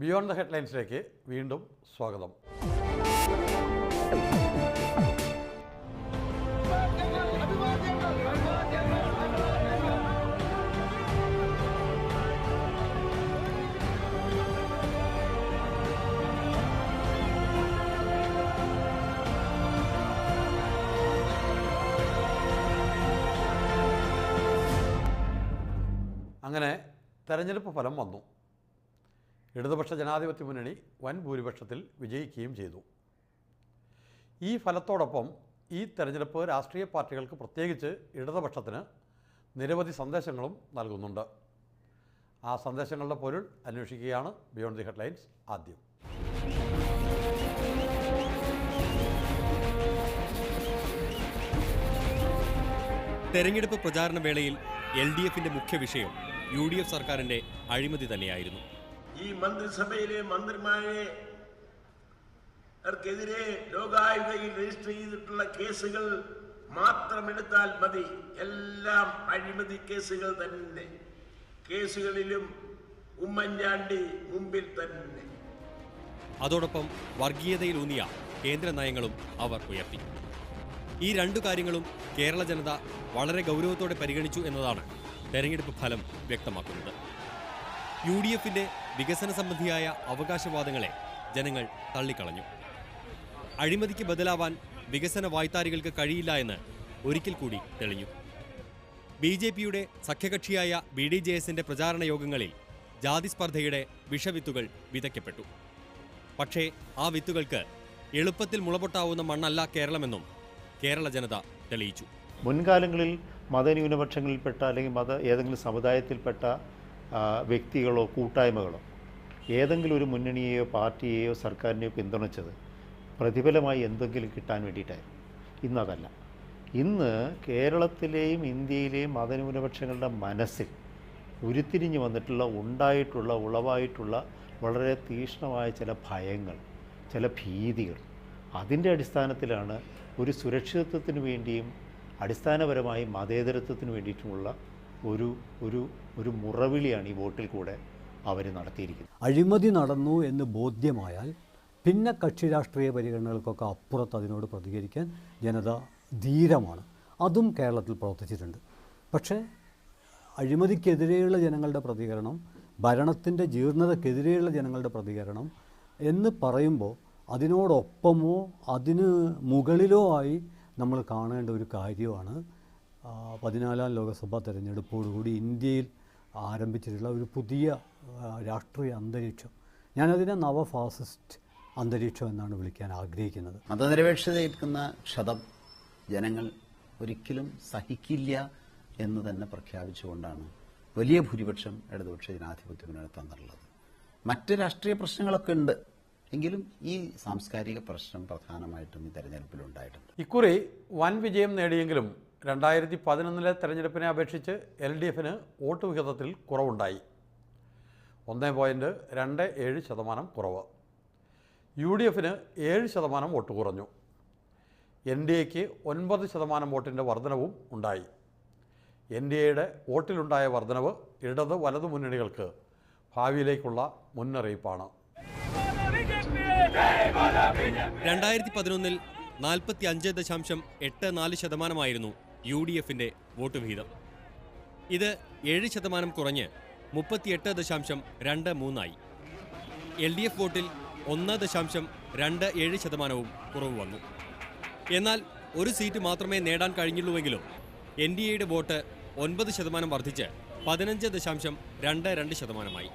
Beyond the ഹെഡ്ലൈൻസിലേക്ക് വീണ്ടും സ്വാഗതം. അങ്ങനെ തെരഞ്ഞെടുപ്പ് ഫലം വന്നു. ഇടതുപക്ഷ ജനാധിപത്യ മുന്നണി വൻ ഭൂരിപക്ഷത്തിൽ വിജയിക്കുകയും ചെയ്തു. ഈ ഫലത്തോടൊപ്പം ഈ തെരഞ്ഞെടുപ്പ് രാഷ്ട്രീയ പാർട്ടികൾക്ക്, പ്രത്യേകിച്ച് ഇടതുപക്ഷത്തിന് നിരവധി സന്ദേശങ്ങളും നൽകുന്നുണ്ട്. ആ സന്ദേശങ്ങളുടെ പൊരുൾ അന്വേഷിക്കുകയാണ് ബിയോണ്ട് ദി ഹെഡ്ലൈൻസ്. ആദ്യം തെരഞ്ഞെടുപ്പ് പ്രചാരണ വേളയിൽ LDFിന്റെ മുഖ്യ വിഷയം UDF സർക്കാരിന്റെ അഴിമതി തന്നെയായിരുന്നു. ഈ മന്ത്രിസഭയിലെ മന്ത്രിമാരെതിരെ ലോകായുക്തയിൽ രജിസ്റ്റർ ചെയ്തിട്ടുള്ള കേസുകൾ മാത്രമെടുത്താൽ മതി. എല്ലാം അഴിമതി കേസുകൾ തന്നെ. കേസുകളിലും ഉമ്മൻചാണ്ടി മുമ്പിൽ തന്നെ. അതോടൊപ്പം വർഗീയതയിലൂന്നിയ കേന്ദ്ര നയങ്ങളും അവർ ഉയർത്തി. ഈ രണ്ടു കാര്യങ്ങളും കേരള ജനത വളരെ ഗൗരവത്തോടെ പരിഗണിച്ചു എന്നതാണ് തെരഞ്ഞെടുപ്പ് ഫലം വ്യക്തമാക്കുന്നത്. UDFിന്റെ വികസന സംബന്ധിയായ അവകാശവാദങ്ങളെ ജനങ്ങൾ തള്ളിക്കളഞ്ഞു. അഴിമതിക്ക് ബദലാവാൻ വികസന വായ്ത്താരികൾക്ക് കഴിയില്ല എന്ന് ഒരിക്കൽ കൂടി തെളിഞ്ഞു. BJPയുടെ സഖ്യകക്ഷിയായ BDJSന്റെ പ്രചാരണ യോഗങ്ങളിൽ ജാതിസ്പർദ്ധയുടെ വിഷവിത്തുകൾ വിതയ്ക്കപ്പെട്ടു. പക്ഷേ ആ വിത്തുകൾക്ക് എളുപ്പത്തിൽ മുളപൊട്ടാവുന്ന മണ്ണല്ല കേരളമെന്നും കേരള ജനത തെളിയിച്ചു. മുൻകാലങ്ങളിൽ മതന്യൂനപക്ഷങ്ങളിൽപ്പെട്ട അല്ലെങ്കിൽ ഏതെങ്കിലും സമുദായത്തിൽപ്പെട്ട വ്യക്തികളോ കൂട്ടായ്മകളോ ഏതെങ്കിലും ഒരു മുന്നണിയെയോ പാർട്ടിയെയോ സർക്കാരിനെയോ പിന്തുണച്ചത് പ്രതിഫലമായി എന്തെങ്കിലും കിട്ടാൻ വേണ്ടിയിട്ടായിരുന്നു. ഇന്നതല്ല. ഇന്ന് കേരളത്തിലെയും ഇന്ത്യയിലെയും മതന്യൂനപക്ഷങ്ങളുടെ മനസ്സിൽ ഉരുത്തിരിഞ്ഞു വന്നിട്ടുള്ള, ഉളവായിട്ടുള്ള വളരെ തീക്ഷ്ണമായ ചില ഭയങ്ങൾ, ചില ഭീതികൾ, അതിൻ്റെ അടിസ്ഥാനത്തിലാണ് ഒരു സുരക്ഷിതത്വത്തിന് വേണ്ടിയും അടിസ്ഥാനപരമായി മതേതരത്വത്തിന് വേണ്ടിയിട്ടുമുള്ള ഒരു മുറവിളിയാണ് ഈ വോട്ടിൽ കൂടെ അവർ നടത്തിയിരിക്കുന്നത്. അഴിമതി നടന്നു എന്ന് ബോധ്യമായാൽ പിന്നെ കക്ഷി രാഷ്ട്രീയ പരിഗണനകൾക്കൊക്കെ അപ്പുറത്ത് അതിനോട് പ്രതികരിക്കാൻ ജനത ധീരമാണ്. അതും കേരളത്തിൽ പ്രവർത്തിച്ചിട്ടുണ്ട്. പക്ഷേ അഴിമതിക്കെതിരെയുള്ള ജനങ്ങളുടെ പ്രതികരണം, ഭരണത്തിൻ്റെ ജീർണതക്കെതിരെയുള്ള ജനങ്ങളുടെ പ്രതികരണം എന്ന് പറയുമ്പോൾ അതിനോടൊപ്പമോ അതിന് മുകളിലോ ആയി നമ്മൾ കാണേണ്ട ഒരു കാര്യമാണ് 14ാം ലോക്സഭാ തെരഞ്ഞെടുപ്പോടുകൂടി ഇന്ത്യയിൽ ആരംഭിച്ചിട്ടുള്ള ഒരു പുതിയ രാഷ്ട്രീയ അന്തരീക്ഷം. ഞാനതിനെ നവഫാസിസ്റ്റ് അന്തരീക്ഷം എന്നാണ് വിളിക്കാൻ ആഗ്രഹിക്കുന്നത്. മതനിരപേക്ഷതയേൽക്കുന്ന ക്ഷതം ജനങ്ങൾ ഒരിക്കലും സഹിക്കില്ല എന്ന് തന്നെ പ്രഖ്യാപിച്ചുകൊണ്ടാണ് വലിയ ഭൂരിപക്ഷം ഇടതുപക്ഷ ജനാധിപത്യ മുന്നണി തന്നിട്ടുള്ളത്. മറ്റ് രാഷ്ട്രീയ പ്രശ്നങ്ങളൊക്കെ ഉണ്ട്, എങ്കിലും ഈ സാംസ്കാരിക പ്രശ്നം പ്രധാനമായിട്ടും ഈ തെരഞ്ഞെടുപ്പിലുണ്ടായിട്ടുണ്ട്. ഇക്കുറി വൻ വിജയം നേടിയെങ്കിലും 2011 തെരഞ്ഞെടുപ്പിനെ അപേക്ഷിച്ച് LDFന് വോട്ട് വിഹിതത്തിൽ കുറവുണ്ടായി. 1.27% കുറവ്. UDFന് 7% വോട്ട് കുറഞ്ഞു. NDAക്ക് 9% വോട്ടിൻ്റെ വർധനവും ഉണ്ടായി. NDAയുടെ വോട്ടിലുണ്ടായ വർധനവ് ഇടത് വലതു മുന്നണികൾക്ക് ഭാവിയിലേക്കുള്ള മുന്നറിയിപ്പാണ്. 2011 45.84% UDFിന്റെ വോട്ട് വിഹിതം. ഇത് 7% കുറഞ്ഞ് 38.23 LDF വോട്ടിൽ 1.27% കുറവ് വന്നു. എന്നാൽ ഒരു സീറ്റ് മാത്രമേ നേടാൻ കഴിഞ്ഞുള്ളൂവെങ്കിലും NDAയുടെ വോട്ട് 9% വർദ്ധിച്ച് 15.22%.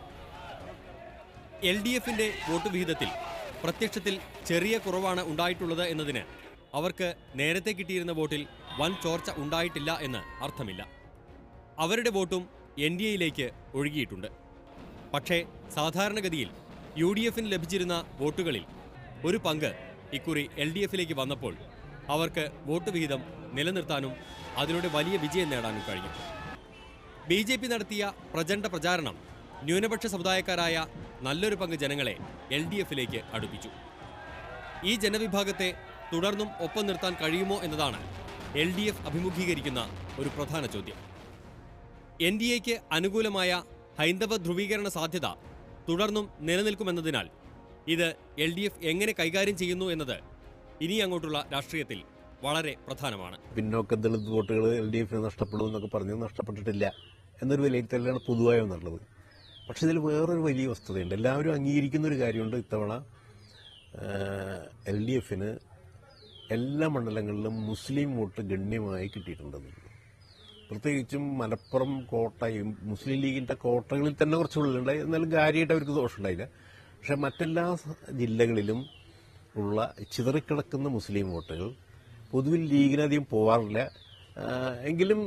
LDFിന്റെ വോട്ട് വിഹിതത്തിൽ പ്രത്യക്ഷത്തിൽ ചെറിയ കുറവാണ് ഉണ്ടായിട്ടുള്ളത് എന്നതിന് അവർക്ക് നേരത്തെ കിട്ടിയിരുന്ന വോട്ടിൽ വൻ ചോർച്ച ഉണ്ടായിട്ടില്ല എന്ന് അർത്ഥമില്ല. അവരുടെ വോട്ടും NDAയിലേക്ക് ഒഴുകിയിട്ടുണ്ട്. പക്ഷേ സാധാരണഗതിയിൽ UDFന് ലഭിച്ചിരുന്ന വോട്ടുകളിൽ ഒരു പങ്ക് ഇക്കുറി LDFിലേക്ക് വന്നപ്പോൾ അവർക്ക് വോട്ട് വിഹിതം നിലനിർത്താനും അതിലൂടെ വലിയ വിജയം നേടാനും കഴിഞ്ഞു. BJP നടത്തിയ പ്രചണ്ഡ പ്രചാരണം ന്യൂനപക്ഷ സമുദായക്കാരായ നല്ലൊരു പങ്ക് ജനങ്ങളെ LDFിലേക്ക് അടുപ്പിച്ചു. ഈ ജനവിഭാഗത്തെ തുടർന്നും ഒപ്പം നിർത്താൻ കഴിയുമോ എന്നതാണ് LDF അഭിമുഖീകരിക്കുന്ന ഒരു പ്രധാന ചോദ്യം. NDAയ്ക്ക് അനുകൂലമായ ഹൈന്ദവ ധ്രുവീകരണ സാധ്യത തുടർന്നും നിലനിൽക്കുമെന്നതിനാൽ ഇത് LDF എങ്ങനെ കൈകാര്യം ചെയ്യുന്നു എന്നത് ഇനി അങ്ങോട്ടുള്ള രാഷ്ട്രീയത്തിൽ വളരെ പ്രധാനമാണ്. പിന്നോക്ക ദളിത് വോട്ടുകൾ LDF നഷ്ടപ്പെടും എന്നൊക്കെ പറഞ്ഞു, നഷ്ടപ്പെട്ടിട്ടില്ല എന്നൊരു വിലയിരുത്തലാണ് പൊതുവായി വന്നിട്ടുള്ളത്. പക്ഷെ ഇതിൽ വേറൊരു വലിയ വസ്തുതയുണ്ട്. എല്ലാവരും അംഗീകരിക്കുന്ന ഒരു കാര്യമുണ്ട്. ഇത്തവണ LDFന് എല്ലാ മണ്ഡലങ്ങളിലും മുസ്ലിം വോട്ട് ഗണ്യമായി കിട്ടിയിട്ടുണ്ടെന്ന്. പ്രത്യേകിച്ചും മലപ്പുറം കോട്ടയും മുസ്ലിം ലീഗിന്റെ കോട്ടകളിൽ തന്നെ കുറച്ച് ഉള്ളിലുണ്ടായി. എന്നാലും കാര്യമായിട്ട് അവർക്ക് ദോഷമുണ്ടായില്ല. പക്ഷെ മറ്റെല്ലാ ജില്ലകളിലും ഉള്ള ചിതറിക്കിടക്കുന്ന മുസ്ലിം വോട്ടുകൾ പൊതുവിൽ ലീഗിനധികം പോകാറില്ല. എങ്കിലും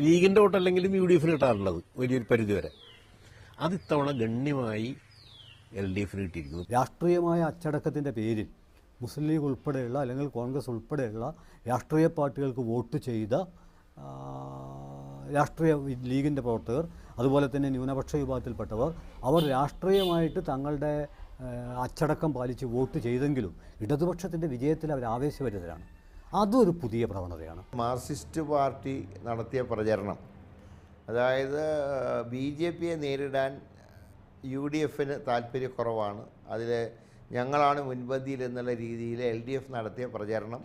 ലീഗിന്റെ വോട്ടല്ലെങ്കിലും UDFന് കിട്ടാറുള്ളത് വലിയൊരു പരിധിവരെ. അത് ഇത്തവണ ഗണ്യമായി LDFന് കിട്ടിയിരിക്കുന്നു. രാഷ്ട്രീയമായ അച്ചടക്കത്തിൻ്റെ പേരിൽ മുസ്ലിം ലീഗ് ഉൾപ്പെടെയുള്ള അല്ലെങ്കിൽ കോൺഗ്രസ് ഉൾപ്പെടെയുള്ള രാഷ്ട്രീയ പാർട്ടികൾക്ക് വോട്ട് ചെയ്ത രാഷ്ട്രീയ ലീഗിൻ്റെ പ്രവർത്തകർ, അതുപോലെ തന്നെ ന്യൂനപക്ഷ വിഭാഗത്തിൽപ്പെട്ടവർ, അവർ രാഷ്ട്രീയമായിട്ട് തങ്ങളുടെ അച്ചടക്കം പാലിച്ച് വോട്ട് ചെയ്തെങ്കിലും ഇടതുപക്ഷത്തിൻ്റെ വിജയത്തിൽ അവർ ആവേശഭരിതരാണ്. അതൊരു പുതിയ പ്രവണതയാണ്. മാർക്സിസ്റ്റ് പാർട്ടി നടത്തിയ പ്രചരണം, അതായത് BJPയെ നേരിടാൻ UDFന് താല്പര്യക്കുറവാണ്, അതിൽ ഞങ്ങളാണ് മുൻപന്തിയിൽ എന്നുള്ള രീതിയിൽ LDF നടത്തിയ പ്രചരണം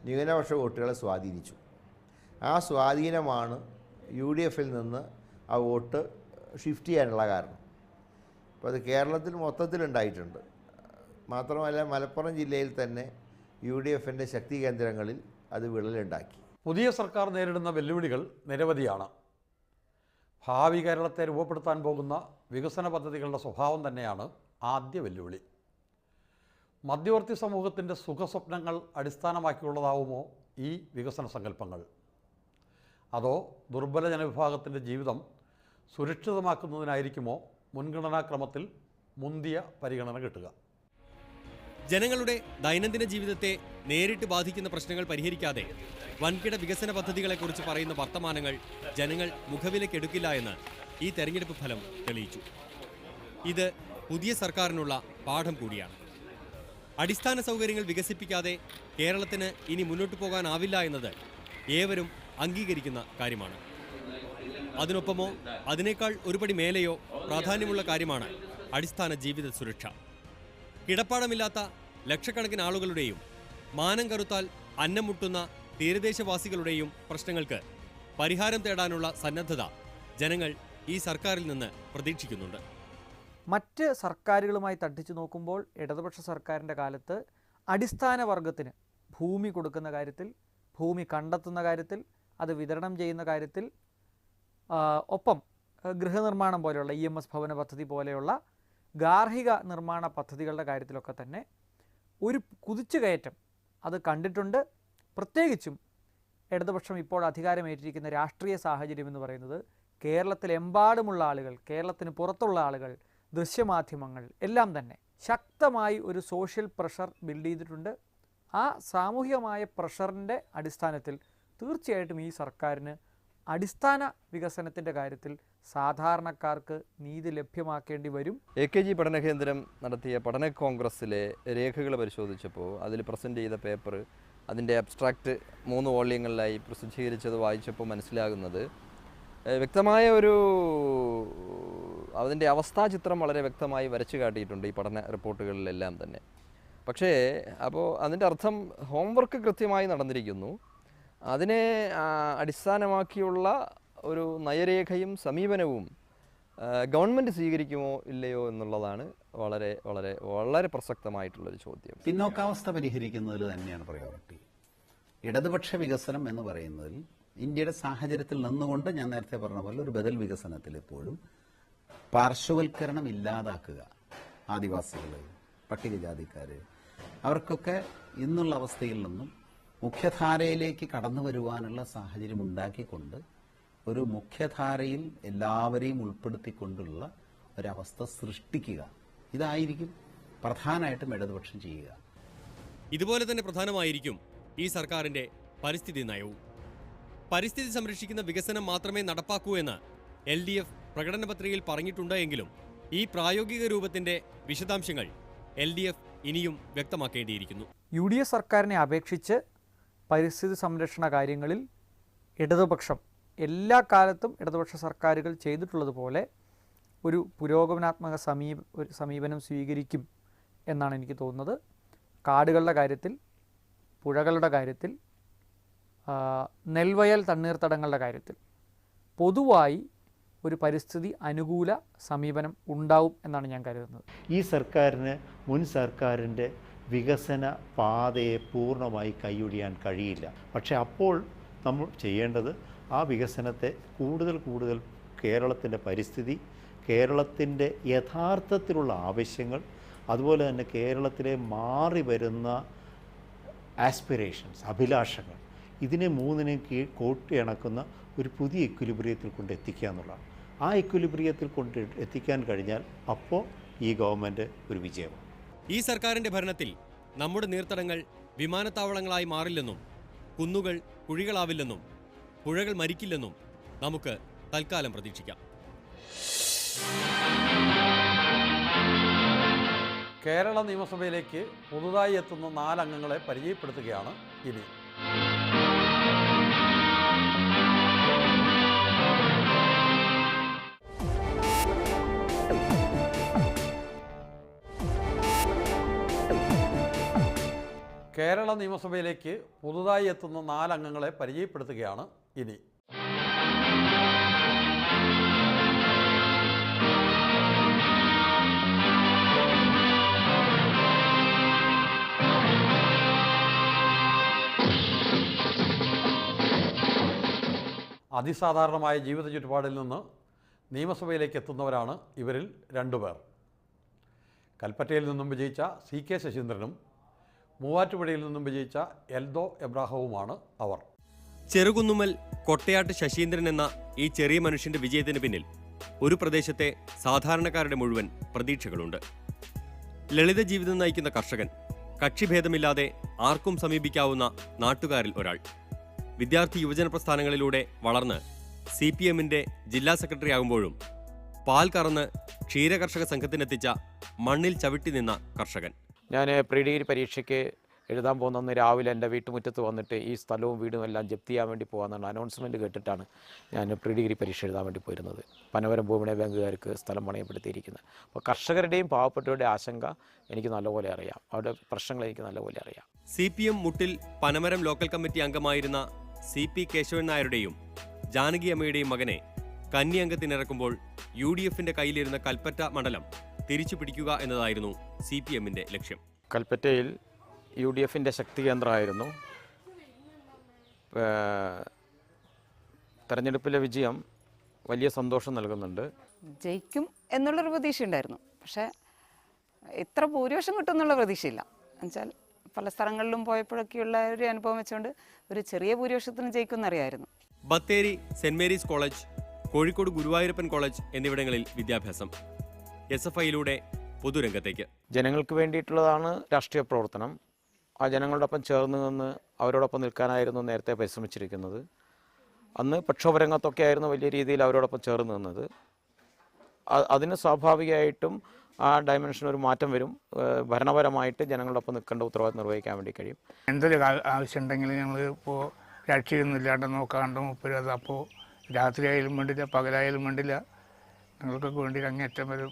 ന്യൂനപക്ഷ വോട്ടുകളെ സ്വാധീനിച്ചു. ആ സ്വാധീനമാണ് UDFൽ നിന്ന് ആ വോട്ട് ഷിഫ്റ്റ് ചെയ്യാനുള്ള കാരണം. അപ്പോൾ അത് കേരളത്തിൽ മൊത്തത്തിലുണ്ടായിട്ടുണ്ട്. മാത്രമല്ല മലപ്പുറം ജില്ലയിൽ തന്നെ UDFൻ്റെ ശക്തി കേന്ദ്രങ്ങളിൽ അത് വിള്ളലുണ്ടാക്കി. പുതിയ സർക്കാർ നേരിടുന്ന വെല്ലുവിളികൾ നിരവധിയാണ്. ഭാവി കേരളത്തെ രൂപപ്പെടുത്താൻ പോകുന്ന വികസന പദ്ധതികളുടെ സ്വഭാവം തന്നെയാണ് ആദ്യ വെല്ലുവിളി. മധ്യവർത്തി സമൂഹത്തിൻ്റെ സുഖസ്വപ്നങ്ങൾ അടിസ്ഥാനമാക്കിയുള്ളതാവുമോ ഈ വികസന സങ്കല്പങ്ങൾ? അതോ ദുർബല ജനവിഭാഗത്തിൻ്റെ ജീവിതം സുരക്ഷിതമാക്കുന്നതിനായിരിക്കുമോ മുൻഗണനാക്രമത്തിൽ മുന്തിയ പരിഗണന കിട്ടുക? ജനങ്ങളുടെ ദൈനംദിന ജീവിതത്തെ നേരിട്ട് ബാധിക്കുന്ന പ്രശ്നങ്ങൾ പരിഹരിക്കാതെ വൻകിട വികസന പദ്ധതികളെക്കുറിച്ച് പറയുന്ന വർത്തമാനങ്ങൾ ജനങ്ങൾ മുഖവിലക്കെടുക്കില്ല എന്ന് ഈ തെരഞ്ഞെടുപ്പ് ഫലം തെളിയിച്ചു. ഇത് പുതിയ സർക്കാരിനുള്ള പാഠം കൂടിയാണ്. അടിസ്ഥാന സൗകര്യങ്ങൾ വികസിപ്പിക്കാതെ കേരളത്തിന് ഇനി മുന്നോട്ട് പോകാനാവില്ല എന്നത് ഏവരും അംഗീകരിക്കുന്ന കാര്യമാണ്. അതിനൊപ്പമോ അതിനേക്കാൾ ഒരുപടി മേലെയോ പ്രാധാന്യമുള്ള കാര്യമാണ് അടിസ്ഥാന ജീവിത സുരക്ഷ. കിടപ്പാടമില്ലാത്ത ലക്ഷക്കണക്കിന് ആളുകളുടെയും മാനം കറുത്താൽ അന്നം മുട്ടുന്ന തീരദേശവാസികളുടെയും പ്രശ്നങ്ങൾക്ക് പരിഹാരം തേടാനുള്ള സന്നദ്ധത ജനങ്ങൾ ഈ സർക്കാരിൽ നിന്ന് പ്രതീക്ഷിക്കുന്നുണ്ട്. മറ്റ് സർക്കാരുകളുമായി തട്ടിച്ചു നോക്കുമ്പോൾ ഇടതുപക്ഷ സർക്കാരിൻ്റെ കാലത്ത് അടിസ്ഥാന വർഗത്തിന് ഭൂമി കൊടുക്കുന്ന കാര്യത്തിൽ, ഭൂമി കണ്ടെത്തുന്ന കാര്യത്തിൽ, അത് വിതരണം ചെയ്യുന്ന കാര്യത്തിൽ, ഒപ്പം ഗൃഹനിർമ്മാണം പോലെയുള്ള EMS ഭവന പദ്ധതി പോലെയുള്ള ഗാർഹിക നിർമ്മാണ പദ്ധതികളുടെ കാര്യത്തിലൊക്കെ തന്നെ ഒരു കുതിച്ചുകയറ്റം അത് കണ്ടിട്ടുണ്ട്. പ്രത്യേകിച്ചും ഇടതുപക്ഷം ഇപ്പോൾ അധികാരമേറ്റിരിക്കുന്ന രാഷ്ട്രീയ സാഹചര്യം എന്ന് പറയുന്നത് കേരളത്തിലെമ്പാടുമുള്ള ആളുകൾ, കേരളത്തിന് പുറത്തുള്ള ആളുകൾ, ദൃശ്യമാധ്യമങ്ങൾ എല്ലാം തന്നെ ശക്തമായി ഒരു സോഷ്യൽ പ്രഷർ ബിൽഡ് ചെയ്തിട്ടുണ്ട്. ആ സാമൂഹികമായ പ്രഷറിൻ്റെ അടിസ്ഥാനത്തിൽ തീർച്ചയായിട്ടും ഈ സർക്കാരിന് അടിസ്ഥാന വികസനത്തിൻ്റെ കാര്യത്തിൽ സാധാരണക്കാർക്ക് നീതി ലഭ്യമാക്കേണ്ടി വരും. AKG പഠന കേന്ദ്രം നടത്തിയ പഠന കോൺഗ്രസ്സിലെ രേഖകൾ പരിശോധിച്ചപ്പോൾ അതിൽ പ്രസൻറ്റ് ചെയ്ത പേപ്പർ, അതിൻ്റെ അബ്സ്ട്രാക്റ്റ് 3 വോള്യങ്ങളിലായി പ്രസിദ്ധീകരിച്ചത് വായിച്ചപ്പോൾ മനസ്സിലാകുന്നത് വ്യക്തമായ ഒരു അതിൻ്റെ അവസ്ഥാചിത്രം വളരെ വ്യക്തമായി വരച്ചു കാട്ടിയിട്ടുണ്ട് ഈ പഠന റിപ്പോർട്ടുകളിലെല്ലാം തന്നെ. പക്ഷേ അപ്പോൾ അതിൻ്റെ അർത്ഥം ഹോംവർക്ക് കൃത്യമായി നടന്നിരിക്കുന്നു, അതിനെ അടിസ്ഥാനമാക്കിയുള്ള ഒരു നയരേഖയും സമീപനവും ഗവൺമെൻറ് സ്വീകരിക്കുമോ ഇല്ലയോ എന്നുള്ളതാണ് വളരെ വളരെ വളരെ പ്രസക്തമായിട്ടുള്ളൊരു ചോദ്യം. പിന്നോക്കാവസ്ഥ പരിഹരിക്കുന്നതിൽ തന്നെയാണ് പ്രയോറിറ്റി. ഇടതുപക്ഷ വികസനം എന്ന് പറയുന്നതിൽ ഇന്ത്യയുടെ സാഹചര്യത്തിൽ നിന്നുകൊണ്ട് ഞാൻ നേരത്തെ പറഞ്ഞ പോലെ ഒരു ബദൽ വികസനത്തിൽ എപ്പോഴും പാർശ്വവൽക്കരണം ഇല്ലാതാക്കുക, ആദിവാസികൾ, പട്ടികജാതിക്കാർ, അവർക്കൊക്കെ ഇന്നുള്ള അവസ്ഥയിൽ നിന്നും മുഖ്യധാരയിലേക്ക് കടന്നു വരുവാനുള്ള സാഹചര്യം ഉണ്ടാക്കിക്കൊണ്ട് ഒരു മുഖ്യധാരയിൽ എല്ലാവരെയും ഉൾപ്പെടുത്തിക്കൊണ്ടുള്ള ഒരവസ്ഥ സൃഷ്ടിക്കുക, ഇതായിരിക്കും പ്രധാനമായിട്ടും ഇടതുപക്ഷം ചെയ്യുക. ഇതുപോലെ തന്നെ പ്രധാനമായിരിക്കും ഈ സർക്കാരിൻ്റെ പരിസ്ഥിതി നയവും. പരിസ്ഥിതി സംരക്ഷിക്കുന്ന വികസനം മാത്രമേ നടപ്പാക്കൂ എന്ന് LDF പ്രകടന പത്രികയിൽ പറഞ്ഞിട്ടുണ്ട് എങ്കിലും ഈ പ്രായോഗിക രൂപത്തിൻ്റെ വിശദാംശങ്ങൾ LDF ഇനിയും വ്യക്തമാക്കേണ്ടിയിരിക്കുന്നു. UDF സർക്കാരിനെ അപേക്ഷിച്ച് പരിസ്ഥിതി സംരക്ഷണ കാര്യങ്ങളിൽ ഇടതുപക്ഷം എല്ലാ കാലത്തും ഇടതുപക്ഷ സർക്കാരുകൾ ചെയ്തിട്ടുള്ളതുപോലെ ഒരു പുരോഗമനാത്മക സമീപനം സ്വീകരിക്കും എന്നാണ് എനിക്ക് തോന്നുന്നത്. കാടുകളുടെ കാര്യത്തിൽ, പുഴകളുടെ കാര്യത്തിൽ, നെൽവയൽ തണ്ണീർത്തടങ്ങളുടെ കാര്യത്തിൽ പൊതുവായി ഒരു പരിസ്ഥിതി അനുകൂല സമീപനം ഉണ്ടാവും എന്നാണ് ഞാൻ കരുതുന്നത്. ഈ സർക്കാരിന് മുൻ സർക്കാരിൻ്റെ വികസന പാതയെ പൂർണ്ണമായി കൈയൊഴിയാൻ കഴിയില്ല. പക്ഷേ അപ്പോൾ നമ്മൾ ചെയ്യേണ്ടത് ആ വികസനത്തെ കൂടുതൽ കേരളത്തിൻ്റെ പരിസ്ഥിതി, കേരളത്തിൻ്റെ യഥാർത്ഥത്തിലുള്ള ആവശ്യങ്ങൾ, അതുപോലെ തന്നെ കേരളത്തിലെ മാറി വരുന്ന ആസ്പിറേഷൻസ്, അഭിലാഷങ്ങൾ, ഇതിനെ മൂന്നിനെയും കോട്ടിയിണക്കുന്ന ഒരു പുതിയ ഇക്വിലിബ്രിയത്തിൽ കൊണ്ട് എത്തിക്കുക എന്നുള്ളതാണ്. ആ ഇക്വിലിബ്രിയത്തിൽ കൊണ്ട് എത്തിക്കാൻ കഴിഞ്ഞാൽ അപ്പോൾ ഈ ഗവൺമെൻറ് ഒരു വിജയമാണ്. ഈ സർക്കാരിന്റെ ഭരണത്തിൽ നമ്മുടെ നീർത്തടങ്ങൾ വിമാനത്താവളങ്ങളായി മാറില്ലെന്നും കുന്നുകൾ കുഴികളാവില്ലെന്നും പുഴകൾ മരിക്കില്ലെന്നും നമുക്ക് തൽക്കാലം പ്രതീക്ഷിക്കാം. കേരള നിയമസഭയിലേക്ക് പുതുതായി എത്തുന്ന 4 അംഗങ്ങളെ പരിചയപ്പെടുത്തുകയാണ് ഇനി. കേരള നിയമസഭയിലേക്ക് പുതുതായി എത്തുന്ന 4 അംഗങ്ങളെ പരിചയപ്പെടുത്തുകയാണ് ഇനി. അതിസാധാരണമായ ജീവിത ചുറ്റുപാടിൽ നിന്ന് നിയമസഭയിലേക്ക് എത്തുന്നവരാണ് ഇവരിൽ 2 പേർ. കൽപ്പറ്റയിൽ നിന്നും വിജയിച്ച CK ശശീന്ദ്രനും മൂവാറ്റുപുഴയിൽ നിന്നും വിജയിച്ച എൽദോ എബ്രാഹവുമാണ് അവർ. ചെറുകുന്നുമ്മൽ കൊട്ടയാട്ട് ശശീന്ദ്രൻ എന്ന ഈ ചെറിയ മനുഷ്യന്റെ വിജയത്തിന് പിന്നിൽ ഒരു പ്രദേശത്തെ സാധാരണക്കാരുടെ മുഴുവൻ പ്രതീക്ഷകളുണ്ട്. ലളിത ജീവിതം നയിക്കുന്ന കർഷകൻ, കക്ഷിഭേദമില്ലാതെ ആർക്കും സമീപിക്കാവുന്ന നാട്ടുകാരിൽ ഒരാൾ. വിദ്യാർത്ഥി യുവജന പ്രസ്ഥാനങ്ങളിലൂടെ വളർന്ന് CPMന്റെ ജില്ലാ സെക്രട്ടറി ആകുമ്പോഴും പാൽ കറന്ന് ക്ഷീരകർഷക സംഘത്തിനെത്തിച്ച മണ്ണിൽ ചവിട്ടി നിന്ന കർഷകൻ. ഞാൻ പ്രീ ഡിഗ്രി പരീക്ഷയ്ക്ക് എഴുതാൻ പോകുന്ന രാവിലെ എൻ്റെ വീട്ടുമുറ്റത്ത് വന്നിട്ട് ഈ സ്ഥലവും വീടും എല്ലാം ജപ്തി ചെയ്യാൻ വേണ്ടി പോകാമെന്നാണ് അനൗൺസ്മെൻറ്റ് കേട്ടിട്ടാണ് ഞാൻ പ്രീ ഡിഗ്രി പരീക്ഷ എഴുതാൻ വേണ്ടി പോയിരുന്നത്. പനവരം ഭൂമിണ ബാങ്കുകാർക്ക് സ്ഥലം പണയപ്പെടുത്തിയിരിക്കുന്നത്. അപ്പോൾ കർഷകരുടെയും പാവപ്പെട്ടവരുടെയും ആശങ്ക എനിക്ക് നല്ലപോലെ അറിയാം, അവരുടെ പ്രശ്നങ്ങൾ എനിക്ക് നല്ലപോലെ അറിയാം. CPM മുട്ടിൽ പനമരം ലോക്കൽ കമ്മിറ്റി അംഗമായിരുന്ന CP കേശവൻ നായരുടെയും ജാനകി അമ്മയുടെയും മകനെ കന്നി അംഗത്തിനിറക്കുമ്പോൾ UDFന്റെ കയ്യിലിരുന്ന കൽപ്പറ്റ മണ്ഡലം തിരിച്ചു പിടിക്കുക എന്നതായിരുന്നു CPMന്റെ ലക്ഷ്യം. കൽപ്പറ്റയിൽ UDFന്റെ ശക്തി കേന്ദ്രമായിരുന്നു. തെരഞ്ഞെടുപ്പിലെ വിജയം വലിയ സന്തോഷം നൽകുന്നുണ്ട്. ജയിക്കും എന്നുള്ളൊരു പ്രതീക്ഷ ഉണ്ടായിരുന്നു, പക്ഷേ ഇത്ര ഭൂരിപക്ഷം കിട്ടുമെന്നുള്ള പ്രതീക്ഷയില്ല. എന്നുവെച്ചാൽ പല സ്ഥലങ്ങളിലും പോയപ്പോഴൊക്കെയുള്ള ഒരു അനുഭവം വെച്ചുകൊണ്ട് ഒരു ചെറിയ ഭൂരിപക്ഷത്തിന് ജയിക്കുമെന്നറിയായിരുന്നു. Bathery Saint Mary's college, Kozhikode Guruvayurappan college എന്നിവിടങ്ങളിൽ വിദ്യാഭ്യാസം. SFIയിലൂടെ പൊതുരംഗത്തേക്ക്. ജനങ്ങൾക്ക് വേണ്ടിയിട്ടുള്ളതാണ് രാഷ്ട്രീയ പ്രവർത്തനം. ആ ജനങ്ങളോടൊപ്പം ചേർന്ന് നിന്ന് അവരോടൊപ്പം നിൽക്കാനായിരുന്നു നേരത്തെ പരിശ്രമിച്ചിരിക്കുന്നത്. അന്ന് പ്രക്ഷോഭരംഗത്തൊക്കെ ആയിരുന്നു വലിയ രീതിയിൽ അവരോടൊപ്പം ചേർന്ന് നിന്നത്. അതിന് സ്വാഭാവികമായിട്ടും ആ ഡയമെൻഷൻ ഒരു മാറ്റം വരും. ഭരണപരമായിട്ട് ജനങ്ങളോടൊപ്പം നിൽക്കേണ്ട ഉത്തരവാദിത്വം നിർവഹിക്കാൻ വേണ്ടി കഴിയും. എന്തൊരു ആവശ്യം ഉണ്ടെങ്കിലും ഞങ്ങൾ ഇപ്പോൾ രാഷ്ട്രീയമൊന്നുമില്ലാണ്ട് നോക്കാണ്ട് മുപ്പത് അത് അപ്പോൾ രാത്രിയായാലും വേണ്ടില്ല, പകലായാലും വേണ്ടില്ല, ഞങ്ങൾക്കൊക്കെ വേണ്ടി അങ്ങേറ്റം ഒരു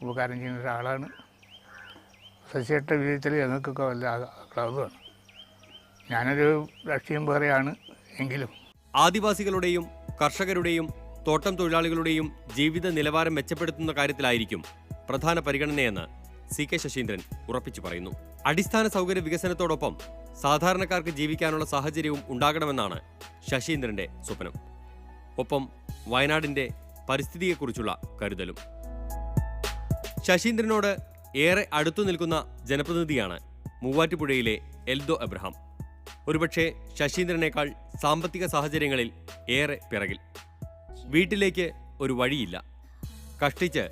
ഉപകാരം ചെയ്യുന്ന ഒരാളാണ്. ശശിയേട്ട വിജയത്തിൽ ഞങ്ങൾക്കൊക്കെ വല്ല ആഹ്ലാദമാണ്. ഞാനൊരു രാഷ്ട്രീയം വേറെയാണ് എങ്കിലും ആദിവാസികളുടെയും കർഷകരുടെയും തോട്ടം തൊഴിലാളികളുടെയും ജീവിത നിലവാരം മെച്ചപ്പെടുത്തുന്ന കാര്യത്തിലായിരിക്കും പ്രധാന പരിഗണനയെന്ന് CK ശശീന്ദ്രൻ ഉറപ്പിച്ചു പറയുന്നു. അടിസ്ഥാന സൗകര്യ വികസനത്തോടൊപ്പം സാധാരണക്കാർക്ക് ജീവിക്കാനുള്ള സാഹചര്യവും ഉണ്ടാകണമെന്നാണ് ശശീന്ദ്രന്റെ സ്വപ്നം. ഒപ്പം വയനാടിന്റെ പരിസ്ഥിതിയെക്കുറിച്ചുള്ള കരുതലും. ശശീന്ദ്രനോട് ഏറെ അടുത്തു നിൽക്കുന്ന ജനപ്രതിനിധിയാണ് മൂവാറ്റുപുഴയിലെ എൽദോ എബ്രഹാം. ഒരുപക്ഷെ ശശീന്ദ്രനേക്കാൾ സാമ്പത്തിക സാഹചര്യങ്ങളിൽ ഏറെ പിറകിൽ. വീട്ടിലേക്ക് ഒരു വഴിയില്ല. കഷ്ടിച്ച്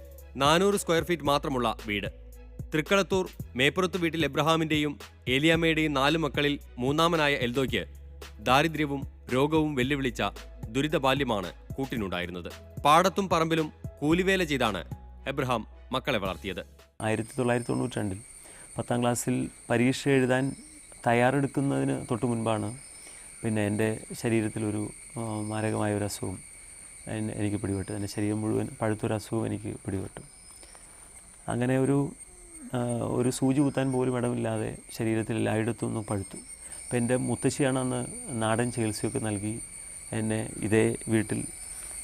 400 സ്ക്വയർ ഫീറ്റ് മാത്രമുള്ള വീട്. തൃക്കളത്തൂർ മേപ്പുറത്ത് വീട്ടിൽ എബ്രഹാമിന്റെയും ഏലിയാമ്മയുടെയും 4 മക്കളിൽ മൂന്നാമനായ എൽദോയ്ക്ക് ദാരിദ്ര്യവും രോഗവും വെല്ലുവിളിച്ച ദുരിത ബാല്യമാണ് കൂട്ടിനുണ്ടായിരുന്നത്. പാടത്തും പറമ്പിലും കൂലിവേല ചെയ്താണ് എബ്രഹാം മക്കളെ വളർത്തിയത്. 1992 10ാം ക്ലാസ്സിൽ പരീക്ഷ എഴുതാൻ തയ്യാറെടുക്കുന്നതിന് തൊട്ട് മുൻപാണ് പിന്നെ എൻ്റെ ശരീരത്തിലൊരു മാരകമായ ഒരു അസുഖം എനിക്ക് പിടിപെട്ടു. എൻ്റെ ശരീരം മുഴുവൻ പഴുത്തൊരു അസുഖം എനിക്ക് പിടിപെട്ടു. അങ്ങനെ ഒരു സൂചി കുത്താൻ പോലും ഇടമില്ലാതെ ശരീരത്തിൽ എല്ലായിടത്തും ഒന്ന് പഴുത്തു. അപ്പോൾ എൻ്റെ മുത്തശ്ശിയാണ് അന്ന് നാടൻ ചികിത്സയൊക്കെ നൽകി എന്നെ ഇതേ വീട്ടിൽ,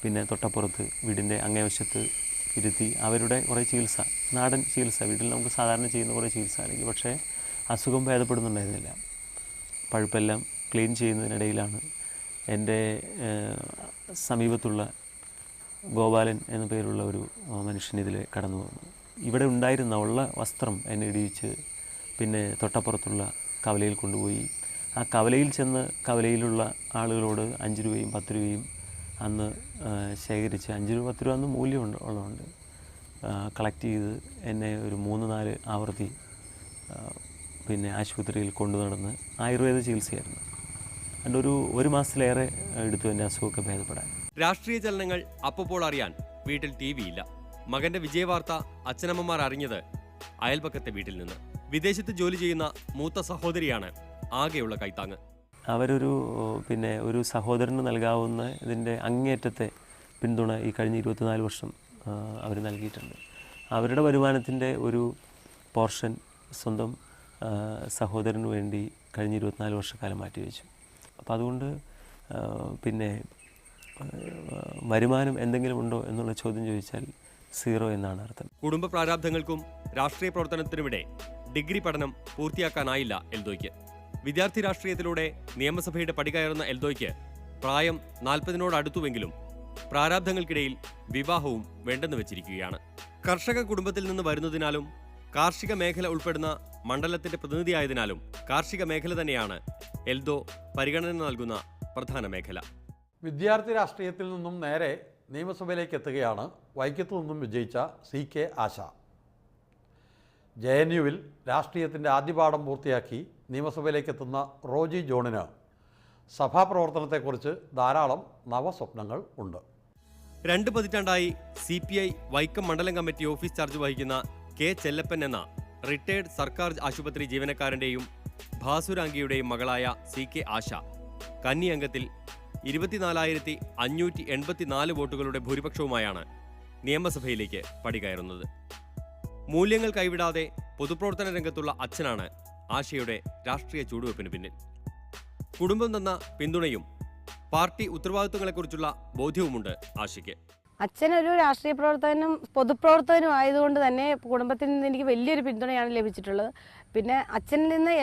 പിന്നെ തൊട്ടപ്പുറത്ത് വീടിൻ്റെ അങ്ങേവശത്ത് ഇരുത്തി അവരുടെ കുറേ ചികിത്സ, നാടൻ ചികിത്സ, വീട്ടിൽ നമുക്ക് സാധാരണ ചെയ്യുന്ന കുറേ ചികിത്സ അല്ലെങ്കിൽ പക്ഷേ അസുഖം ഭേദപ്പെടുന്നുണ്ടായിരുന്നില്ല. പഴുപ്പെല്ലാം ക്ലീൻ ചെയ്യുന്നതിനിടയിലാണ് എൻ്റെ സമീപത്തുള്ള ഗോപാലൻ എന്ന പേരുള്ള ഒരു മനുഷ്യൻ ഇതിൽ കടന്നു വന്നു. ഇവിടെ ഉള്ള വസ്ത്രം എന്നെ ഇടിയിച്ച് പിന്നെ തൊട്ടപ്പുറത്തുള്ള കവലയിൽ കൊണ്ടുപോയി. ആ കവലയിൽ ചെന്ന് കവലയിലുള്ള ആളുകളോട് 5 രൂപയും 10 രൂപയും അന്ന് ശേഖരിച്ച്, 5 രൂപ 10 രൂപ അന്ന് മൂല്യം ഉള്ളതുകൊണ്ട് കളക്ട് ചെയ്ത് എന്നെ ഒരു 3-4 ആവർത്തി പിന്നെ ആശുപത്രിയിൽ കൊണ്ടു നടന്ന് ആയുർവേദ ചികിത്സയായിരുന്നു. അതുകൊണ്ട് ഒരു മാസത്തിലേറെ എടുത്തു എൻ്റെ അസുഖമൊക്കെ ഭേദപ്പെടാൻ. രാഷ്ട്രീയ ചലനങ്ങൾ അപ്പോൾ അറിയാൻ വീട്ടിൽ TV ഇല്ല. മകന്റെ വിജയവാർത്ത അച്ഛനമ്മമാർ അറിഞ്ഞത് അയൽപക്കത്തെ വീട്ടിൽ നിന്ന്. വിദേശത്ത് ജോലി ചെയ്യുന്ന മൂത്ത സഹോദരിയാണ് ആകെയുള്ള കൈത്താങ്ങ്. ഒരു സഹോദരന് നൽകാവുന്ന ഇതിൻ്റെ അങ്ങേയറ്റത്തെ പിന്തുണ ഈ കഴിഞ്ഞ 24 വർഷം അവർ നൽകിയിട്ടുണ്ട്. അവരുടെ വരുമാനത്തിൻ്റെ ഒരു പോർഷൻ സ്വന്തം സഹോദരന് വേണ്ടി കഴിഞ്ഞ 24 വർഷക്കാലം മാറ്റിവെച്ചു. അപ്പോൾ അതുകൊണ്ട് വരുമാനം എന്തെങ്കിലും ഉണ്ടോ എന്നുള്ള ചോദ്യം ചോദിച്ചാൽ 0 എന്നാണ് അർത്ഥം. കുടുംബ പ്രാരാബ്ധങ്ങൾക്കും രാഷ്ട്രീയ പ്രവർത്തനത്തിനുമിടെ ഡിഗ്രി പഠനം പൂർത്തിയാക്കാനായില്ല എൽദോയ്ക്ക്. വിദ്യാർത്ഥി രാഷ്ട്രീയത്തിലൂടെ നിയമസഭയുടെ പടി കയറുന്ന എൽദോയ്ക്ക് പ്രായം 40-നോട് അടുത്തുവെങ്കിലും പ്രാരാബ്ധങ്ങൾക്കിടയിൽ വിവാഹവും വേണ്ടെന്ന് വെച്ചിരിക്കുകയാണ്. കർഷക കുടുംബത്തിൽ നിന്ന് വരുന്നതിനാലും കാർഷിക മേഖല ഉൾപ്പെടുന്ന മണ്ഡലത്തിന്റെ പ്രതിനിധിയായതിനാലും കാർഷിക മേഖല തന്നെയാണ് എൽദോ പരിഗണന നൽകുന്ന പ്രധാന മേഖല. വിദ്യാർത്ഥി രാഷ്ട്രീയത്തിൽ നിന്നും നേരെ നിയമസഭയിലേക്ക് എത്തുകയാണ് വൈക്കത്തു നിന്നും വിജയിച്ച CK ആശ. JNUവിൽ രാഷ്ട്രീയത്തിൻ്റെ ആദ്യപാഠം പൂർത്തിയാക്കി നിയമസഭയിലേക്ക് എത്തുന്ന റോജി ജോണിന് സഭാപ്രവർത്തനത്തെക്കുറിച്ച് ധാരാളം നവസ്വപ്നങ്ങൾ ഉണ്ട്. 2 പതിറ്റാണ്ടായി CPI വൈക്കം മണ്ഡലം കമ്മിറ്റി ഓഫീസ് ചാർജ് വഹിക്കുന്ന K. ചെല്ലപ്പൻ എന്ന റിട്ടയർഡ് സർക്കാർ ആശുപത്രി ജീവനക്കാരൻ്റെയും ഭാസുരാംഗിയുടെയും മകളായ CK ആശ കന്നി അംഗത്തിൽ 24,584 വോട്ടുകളുടെ ഭൂരിപക്ഷവുമായാണ് നിയമസഭയിലേക്ക് പടികയറുന്നത്. മൂല്യങ്ങൾ കൈവിടാതെ പൊതുപ്രവർത്തന രംഗത്തുള്ള അച്ഛനാണ് ആശയുടെ രാഷ്ട്രീയ ചൂടുവെപ്പിന് പിന്നിൽ. കുടുംബം തന്ന പിന്തുണയും പാർട്ടി ഉത്തരവാദിത്വങ്ങളെക്കുറിച്ചുള്ള ബോധ്യവുമുണ്ട് ആശയ്ക്ക്. അച്ഛനൊരു രാഷ്ട്രീയ പ്രവർത്തകനും പൊതുപ്രവർത്തകനും ആയതുകൊണ്ട് തന്നെ കുടുംബത്തിൽ നിന്ന് എനിക്ക് വലിയൊരു പിന്തുണയാണ് ലഭിച്ചിട്ടുള്ളത്. പിന്നെ അച്ഛനിൽ നിന്ന്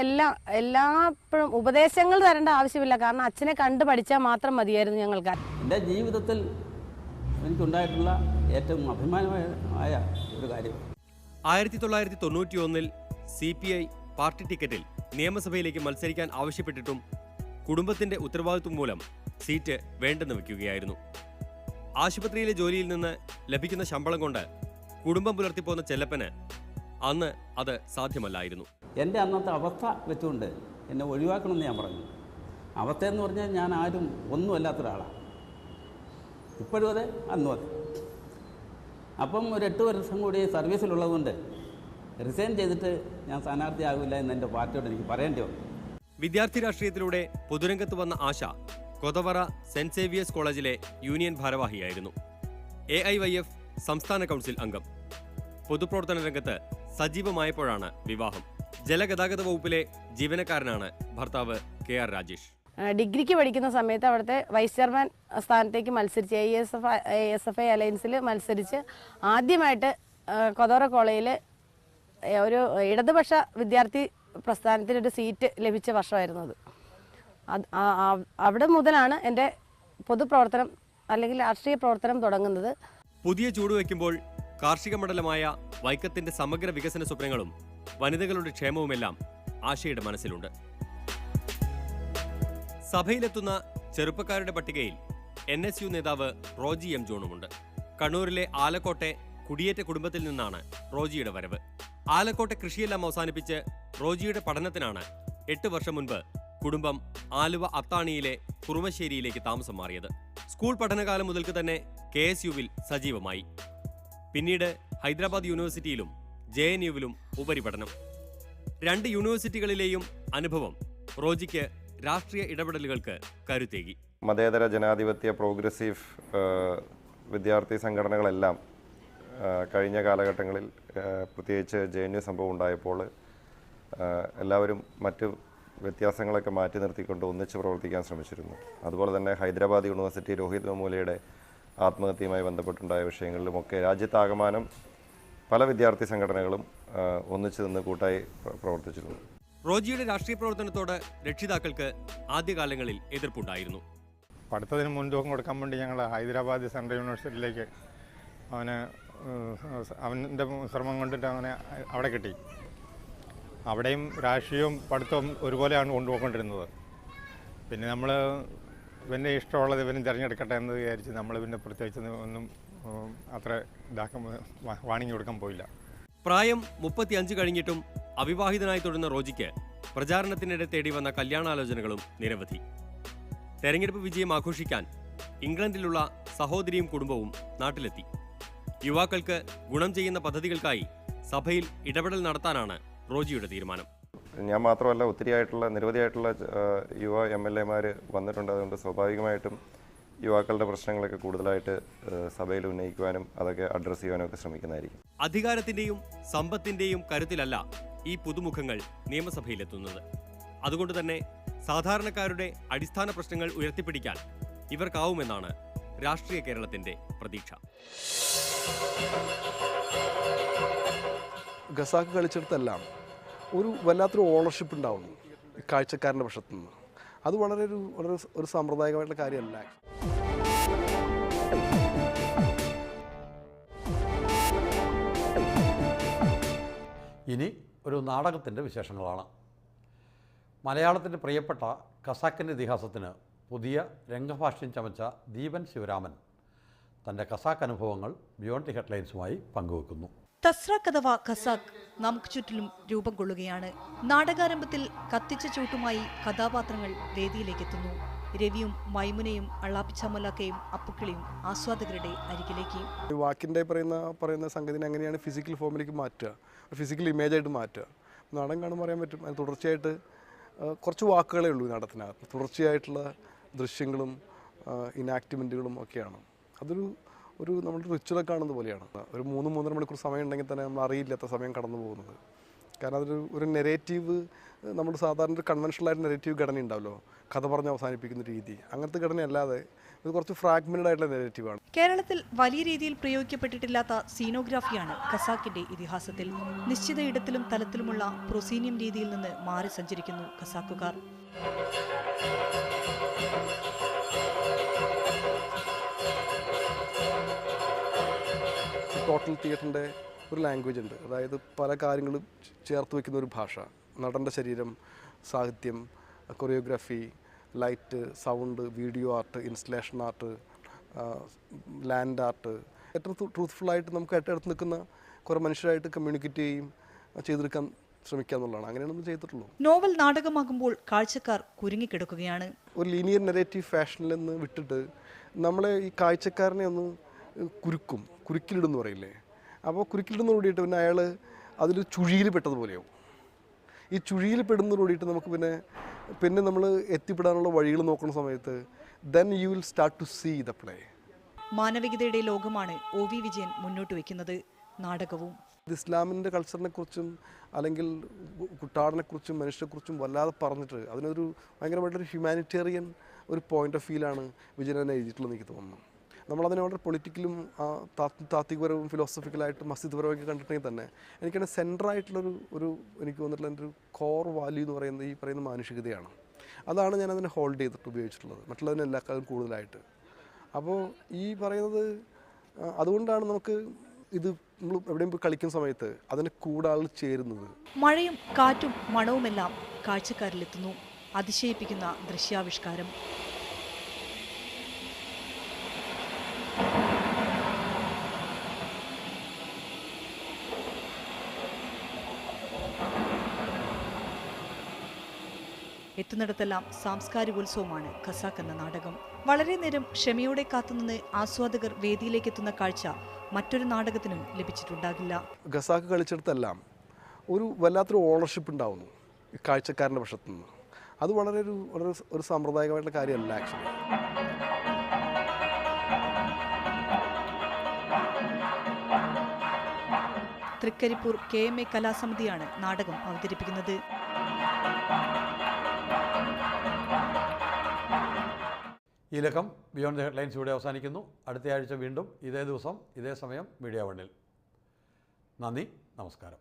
എല്ലാപ്പോഴും ഉപദേശങ്ങൾ തരേണ്ട ആവശ്യമില്ല. കാരണം അച്ഛനെ കണ്ടു പഠിച്ചാൽ മാത്രം മതിയായിരുന്നു ഞങ്ങൾക്ക്. എൻ്റെ ജീവിതത്തിൽ എനിക്കുണ്ടായിട്ടുള്ള ഏറ്റവും അഭിമാനമായ ഒരു കാര്യം 1991 CPI പാർട്ടി ടിക്കറ്റിൽ നിയമസഭയിലേക്ക് മത്സരിക്കാൻ ആവശ്യപ്പെട്ടിട്ടും കുടുംബത്തിന്റെ ഉത്തരവാദിത്വം മൂലം സീറ്റ് വേണ്ടെന്ന് വെക്കുകയായിരുന്നു. ആശുപത്രിയിലെ ജോലിയിൽ നിന്ന് ലഭിക്കുന്ന ശമ്പളം കൊണ്ട് കുടുംബം പുലർത്തിപ്പോന്ന ചെല്ലപ്പന് അന്ന് അത് സാധ്യമല്ലായിരുന്നു. എൻ്റെ അന്നത്തെ അവസ്ഥ വെച്ചുകൊണ്ട് എന്നെ ഒഴിവാക്കണമെന്ന് ഞാൻ പറഞ്ഞു. അവസ്ഥയെന്ന് പറഞ്ഞാൽ ഞാൻ ആരും ഒന്നുമല്ലാത്തൊരാളാണ്. ഇപ്പോഴും അതെ, അന്നും അതെ. അപ്പം ഒരു 8 വർഷം കൂടി സർവീസിലുള്ളതുകൊണ്ട് റിസൈൻ ചെയ്തിട്ട് ഞാൻ സ്ഥാനാർത്ഥിയാകില്ല എന്ന് എൻ്റെ പാർട്ടിയോട് എനിക്ക് പറയേണ്ടി വന്നു. വിദ്യാർത്ഥി രാഷ്ട്രീയത്തിലൂടെ പൊതുരംഗത്ത് വന്ന ആശ കൊതവറ സെന്റ് സേവിയേഴ്സ് കോളേജിലെ യൂണിയൻ ഭാരവാഹിയായിരുന്നു. AIYF സംസ്ഥാന കൗൺസിൽ അംഗം. പൊതുപ്രവർത്തന രംഗത്ത് സജീവമായപ്പോഴാണ് വിവാഹം. ജലഗതാഗത വകുപ്പിലെ ജീവനക്കാരനാണ് ഭർത്താവ് KR രാജേഷ്. ഡിഗ്രിക്ക് പഠിക്കുന്ന സമയത്ത് അവിടുത്തെ വൈസ് ചെയർമാൻ സ്ഥാനത്തേക്ക് മത്സരിച്ച് ASFI അലയൻസിൽ മത്സരിച്ച് ആദ്യമായിട്ട് കൊതവറ കോളേജിൽ ഒരു ഇടതുപക്ഷ വിദ്യാർത്ഥി പ്രസ്ഥാനത്തിനൊരു സീറ്റ് ലഭിച്ച വർഷമായിരുന്നു അത്. അവിടെ മുതലാണ് എൻ്റെ പൊതുപ്രവർത്തനം അല്ലെങ്കിൽ രാഷ്ട്രീയ പ്രവർത്തനം തുടങ്ങുന്നത്. പുതിയ ചൂടുവെക്കുമ്പോൾ കാർഷിക മണ്ഡലമായ വൈക്കത്തിന്റെ സമഗ്ര വികസന സ്വപ്നങ്ങളും വനിതകളുടെ ക്ഷേമവുമെല്ലാം ആശയുടെ മനസ്സിലുണ്ട്. സഭയിലെത്തുന്ന ചെറുപ്പക്കാരുടെ പട്ടികയിൽ NSU നേതാവ് റോജി M. ജോണുമുണ്ട്. കണ്ണൂരിലെ ആലക്കോട്ടെ കുടിയേറ്റ കുടുംബത്തിൽ നിന്നാണ് റോജിയുടെ വരവ്. ആലക്കോട്ടെ കൃഷിയെല്ലാം അവസാനിപ്പിച്ച് റോജിയുടെ പഠനത്തിനാണ് 8 വർഷം മുൻപ് കുടുംബം ആലുവ അത്താണിയിലെ കുറുമശ്ശേരിയിലേക്ക് താമസം മാറിയത്. സ്കൂൾ പഠനകാലം മുതൽക്ക് തന്നെ KSUവിൽ സജീവമായി. പിന്നീട് ഹൈദരാബാദ് യൂണിവേഴ്സിറ്റിയിലും JNUവിലും ഉപരിപഠനം. 2 യൂണിവേഴ്സിറ്റികളിലെയും അനുഭവം റോജിക്ക് രാഷ്ട്രീയ ഇടപെടലുകൾക്ക് കരുത്തേകി. മതേതര ജനാധിപത്യ പ്രോഗ്രസീവ് വിദ്യാർത്ഥി സംഘടനകളെല്ലാം കഴിഞ്ഞ കാലഘട്ടങ്ങളിൽ പ്രത്യേകിച്ച് JNU സംഭവം ഉണ്ടായപ്പോൾ എല്ലാവരും മറ്റ് വ്യത്യാസങ്ങളൊക്കെ മാറ്റി നിർത്തിക്കൊണ്ട് ഒന്നിച്ച് പ്രവർത്തിക്കാൻ ശ്രമിച്ചിരുന്നു. അതുപോലെ തന്നെ ഹൈദരാബാദ് യൂണിവേഴ്സിറ്റി രോഹിത് വെമുലയുടെ ആത്മഹത്യയുമായി ബന്ധപ്പെട്ടുണ്ടായ വിഷയങ്ങളിലുമൊക്കെ രാജ്യത്താകമാനം പല വിദ്യാർത്ഥി സംഘടനകളും ഒന്നിച്ചു നിന്ന് കൂട്ടായി പ്രവർത്തിച്ചിരുന്നു. റോജിയുടെ രാഷ്ട്രീയ പ്രവർത്തനത്തോട് രക്ഷിതാക്കൾക്ക് ആദ്യകാലങ്ങളിൽ എതിർപ്പുണ്ടായിരുന്നു. പഠിത്തത്തിന് മുൻതൂക്കം കൊടുക്കാൻ വേണ്ടി ഞങ്ങൾ ഹൈദരാബാദ് സെൻട്രൽ യൂണിവേഴ്സിറ്റിയിലേക്ക് അവൻ്റെ ശ്രമം കൊണ്ടിട്ട് അവനെ അവിടെ കിട്ടി. അവിടെയും രാഷ്ട്രീയവും പഠിത്തവും ഒരുപോലെയാണ് കൊണ്ടുപോയിക്കൊണ്ടിരുന്നത്. പിന്നെ നമ്മൾ ഇവൻ്റെ ഇഷ്ടമുള്ളത് ഇവനും തിരഞ്ഞെടുക്കട്ടെ എന്ന് വിചാരിച്ച് നമ്മൾ പിന്നെ പ്രത്യേകിച്ച് ഒന്നും അത്ര വാണിംഗ് കൊടുക്കാൻ പോയില്ല. പ്രായം 35 കഴിഞ്ഞിട്ടും അവിവാഹിതനായി തുടരുന്ന റോജിക്ക് പ്രചാരണത്തിനിടെ തേടി വന്ന കല്യാണാലോചനകളും നിരവധി. തെരഞ്ഞെടുപ്പ് വിജയം ആഘോഷിക്കാൻ ഇംഗ്ലണ്ടിലുള്ള സഹോദരിയും കുടുംബവും നാട്ടിലെത്തി. യുവാക്കൾക്ക് ഗുണം ചെയ്യുന്ന പദ്ധതികൾക്കായി സഭയിൽ ഇടപെടൽ നടത്താനാണ് റോജിയുടെ തീരുമാനം. ഞാൻ മാത്രമല്ല, നിരവധിയായിട്ടുള്ള യുവ MLA-മാർ വന്നിട്ടുണ്ട്. അതുകൊണ്ട് സ്വാഭാവികമായിട്ടും യുവാക്കളുടെ പ്രശ്നങ്ങളൊക്കെ കൂടുതലായിട്ട് സഭയിൽ ഉന്നയിക്കുവാനും അതൊക്കെ അഡ്രസ്സ് ചെയ്യാനും ഒക്കെ ശ്രമിക്കുന്നതായിരിക്കും. അധികാരത്തിന്റെയും സമ്പത്തിന്റെയും കരുത്തിലല്ല ഈ പുതുമുഖങ്ങൾ നിയമസഭയിലെത്തുന്നത്. അതുകൊണ്ട് തന്നെ സാധാരണക്കാരുടെ അടിസ്ഥാന പ്രശ്നങ്ങൾ ഉയർത്തിപ്പിടിക്കാൻ ഇവർക്കാവുമെന്നാണ് രാഷ്ട്രീയ കേരളത്തിന്റെ പ്രതീക്ഷ. ഖസാക്ക് കളിച്ചിടത്തെല്ലാം ഒരു വല്ലാത്തൊരു ഓണർഷിപ്പ് ഉണ്ടാവുന്നു കാഴ്ചക്കാരൻ്റെ പക്ഷത്തു നിന്ന്. അത് വളരെ ഒരു സാമ്പ്രദായികമായിട്ടുള്ള കാര്യമല്ല. ഇനി ഒരു നാടകത്തിൻ്റെ വിശേഷങ്ങളാണ്. മലയാളത്തിൻ്റെ പ്രിയപ്പെട്ട ഖസാക്കിൻ്റെ ഇതിഹാസത്തിന് പുതിയ രംഗഭാഷ്യം ചമച്ച ദീപൻ ശിവരാമൻ തൻ്റെ ഖസാക്ക് അനുഭവങ്ങൾ ബിയോണ്ട് ദി ഹെഡ്ലൈൻസുമായി പങ്കുവെക്കുന്നു. തസ്രാക്ക് അഥവാ ഖസാക്ക് നമുക്ക് ചുറ്റിലും രൂപം കൊള്ളുകയാണ്. നാടകാരംഭത്തിൽ കത്തിച്ച ചൂട്ടുമായി കഥാപാത്രങ്ങൾ വേദിയിലേക്കെത്തുന്നു. രവിയും മൈമുനയും അള്ളാപ്പിച്ചമലാക്കയും അപ്പുക്കിളിയും ആസ്വാദകരുടെ അരികിലേക്ക്. വാക്കിൻ്റെ പറയുന്ന സംഗതിനെ എങ്ങനെയാണ് ഫിസിക്കൽ ഫോമിലേക്ക് മാറ്റുക, ഫിസിക്കൽ ഇമേജായിട്ട് മാറ്റുക. നാടകം കാണുമ്പോൾ പറയാൻ പറ്റും. അത് തുടർച്ചയായിട്ട് കുറച്ച് വാക്കുകളേ ഉള്ളൂ ഈ നാടകത്തിനകത്ത്. തുടർച്ചയായിട്ടുള്ള ദൃശ്യങ്ങളും ഇനാക്ടിമെൻറ്റുകളും ഒക്കെയാണ്. അതൊരു നമ്മുടെ റിച്വലൊക്കെ കാണുന്ന പോലെയാണ്. ഒരു 3-3.5 മണിക്കൂർ സമയം ഉണ്ടെങ്കിൽ തന്നെ നമ്മൾ അറിയില്ലാത്ത സമയം കടന്നു പോകുന്നത്. കാരണം ഒരു നെറേറ്റീവ്, നമ്മൾ സാധാരണ ഒരു കൺവെൻഷണലായിട്ട് നെറേറ്റീവ് ഘടന ഉണ്ടാവല്ലോ, കഥ പറഞ്ഞ് അവസാനിപ്പിക്കുന്ന രീതി. അങ്ങനത്തെ ഘടനയല്ലാതെ ഇത് കുറച്ച് ഫ്രാഗ്മെന്റഡ് ആയിട്ടുള്ള നെറേറ്റീവാണ്. കേരളത്തിൽ വലിയ രീതിയിൽ പ്രയോഗിക്കപ്പെട്ടിട്ടില്ലാത്ത സീനോഗ്രാഫിയാണ് ഖസാക്കിന്റെ ഇതിഹാസത്തിൽ. നിശ്ചിത ഇടത്തിലും തലത്തിലുമുള്ള പ്രൊസീനിയം രീതിയിൽ നിന്ന് മാറി സഞ്ചരിക്കുന്നു ഖസാക്കുകാർ. ടോട്ടൽ തിയേറ്ററിൻ്റെ ഒരു ലാംഗ്വേജ് ഉണ്ട്. അതായത് പല കാര്യങ്ങളും ചേർത്ത് വയ്ക്കുന്ന ഒരു ഭാഷ. നടൻ്റെ ശരീരം, സാഹിത്യം, choreography, light, sound, video art, installation art, land art, ഏറ്റവും ട്രൂത്ത്ഫുള്ളായിട്ട് നമുക്ക് അടുത്ത് നിൽക്കുന്ന കുറേ മനുഷ്യരായിട്ട് കമ്മ്യൂണിക്കേറ്റ് ചെയ്തെടുക്കാൻ ശ്രമിക്കുക എന്നുള്ളതാണ്. അങ്ങനെയാണ് നമ്മൾ ചെയ്തിട്ടുള്ളൂ. നോവൽ നാടകമാകുമ്പോൾ കാഴ്ചക്കാർ കുരുങ്ങിക്കിടക്കുകയാണ്. ഒരു ലീനിയർ നെറേറ്റീവ് ഫാഷനിൽ നിന്ന് വിട്ടിട്ട് നമ്മളെ ഈ കാഴ്ചക്കാരനെ ഒന്ന് കുരുക്കിലിടുന്നു പറയില്ലേ. അപ്പോൾ കുരുക്കിലിടുന്ന കൂടിയിട്ട് പിന്നെ അയാൾ അതിൽ ചുഴിയിൽ പെട്ടതുപോലെയാവും. ഈ ചുഴിയിൽ പെടുന്നതോട് കൂടിയിട്ട് നമുക്ക് പിന്നെ നമ്മൾ എത്തിപ്പെടാനുള്ള വഴികൾ നോക്കുന്ന സമയത്ത് then you will start to see the play. മാനവികതയുടെ ലോകമാണ് OV വിജയൻ മുന്നോട്ട് വയ്ക്കുന്നത്. നാടകവും ഇസ്ലാമിൻ്റെ കൾച്ചറിനെ കുറിച്ചും അല്ലെങ്കിൽ കുട്ടാടനെക്കുറിച്ചും മനുഷ്യനെക്കുറിച്ചും വല്ലാതെ പറഞ്ഞിട്ട് അതിനൊരു ഭയങ്കരമായിട്ടൊരു ഹ്യൂമാനിറ്റേറിയൻ ഒരു പോയിന്റ് ഓഫ് വ്യൂയിലാണ് വിജയൻ തന്നെ എഴുതിയിട്ടുള്ളത് എനിക്ക് തോന്നുന്നു. നമ്മളതിനെ വളരെ പൊളിറ്റിക്കലും താത്വികപരവും ഫിലോസഫിക്കലായിട്ടും മസ്ജിദ്പരമൊക്കെ കണ്ടിട്ടുണ്ടെങ്കിൽ തന്നെ എനിക്കാണ് സെൻറ്ററായിട്ടുള്ളൊരു എനിക്ക് തോന്നിയിട്ടുള്ള എൻ്റെ ഒരു കോർ വാല്യൂ എന്ന് പറയുന്നത് ഈ പറയുന്ന മാനുഷികതയാണ്. അതാണ് ഞാൻ അതിനെ ഹോൾഡ് ചെയ്തിട്ട് ഉപയോഗിച്ചിട്ടുള്ളത്, മറ്റുള്ളതിനെല്ലാക്കാളും കൂടുതലായിട്ട്. അപ്പോൾ ഈ പറയുന്നത് അതുകൊണ്ടാണ് നമുക്ക് ഇത് നമ്മൾ എവിടെയും പോയി കളിക്കുന്ന സമയത്ത് അതിന് കൂടാൾ ചേരുന്നത്. മഴയും കാറ്റും മണവുമെല്ലാം കാഴ്ചക്കാരിലെത്തുന്നു. അതിശയിപ്പിക്കുന്ന ദൃശ്യാവിഷ്കാരം. എത്തുന്നിടത്തെല്ലാം സാംസ്കാരികോത്സവമാണ് ഖസാക്ക് എന്ന നാടകം. വളരെ നേരം ക്ഷമയോടെ കാത്തുനിന്ന് ആസ്വാദകർ വേദിയിലേക്ക് എത്തുന്ന കാഴ്ച മറ്റൊരു നാടകത്തിനും ലഭിച്ചിട്ടുണ്ടാകില്ല. ഖസാക്ക് കളിച്ചിടത്തെല്ലാം ഒരു വല്ലാത്തൊരു ഓണർഷിപ്പ് ഉണ്ടാവുന്നു ഈ കാഴ്ചക്കാരൻ്റെ പക്ഷത്തു നിന്ന്. അത് വളരെ ഒരു സാമ്പ്രദായികമായിട്ടുള്ള കാര്യമല്ല ആക്ച്വലി. തൃക്കരിപ്പൂർ KMA കലാസമിതിയാണ് നാടകം അവതരിപ്പിക്കുന്നത്. ഈ ലക്കം ബിയോണ്ട് ദ ഹെഡ്ലൈൻസ് ഇവിടെ അവസാനിക്കുന്നു. അടുത്ത ആഴ്ച വീണ്ടും ഇതേ ദിവസം ഇതേ സമയം മീഡിയ 1-ൽ. നന്ദി, നമസ്കാരം.